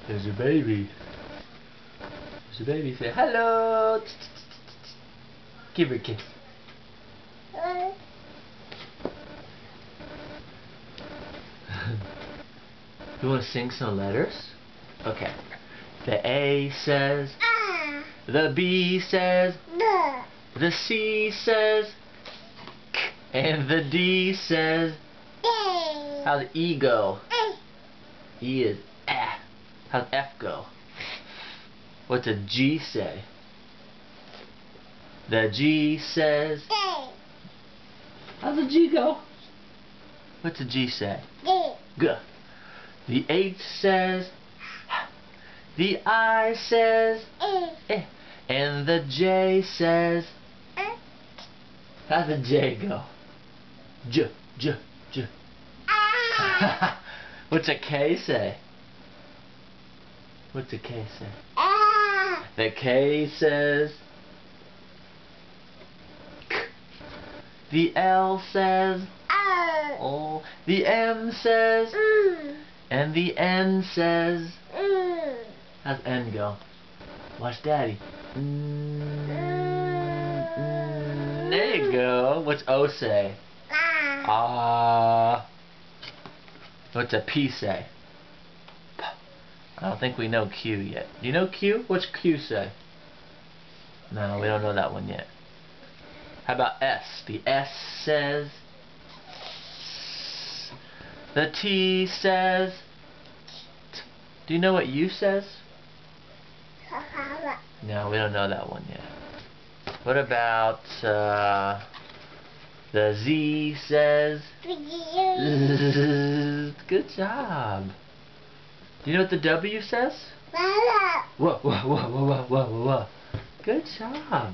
There's your baby. There's your baby. Say hello. Give her a kiss. You want to sing some letters? Okay. The A says. The B says. The C says. And the D says. How's E go? E is ah. How's F go? What's a G say? The G says. How's the G go? What's the G say? G. The H says. The I says. And the J says. How's the J go? J, J, J. What's a K say? What's a K say? The K says. K. The L says. Oh. The M says. And the N says. How's N go? Watch Daddy. There you go. What's O say? Ah. What's a P say? I don't think we know Q yet. Do you know Q? What's Q say? No, we don't know that one yet. How about S? The S says. The T says. Do you know what U says? No, we don't know that one yet. What about the Z says? Good job. Do you know what the W says? Whoa, whoa, whoa, whoa, whoa, whoa, whoa. Good job.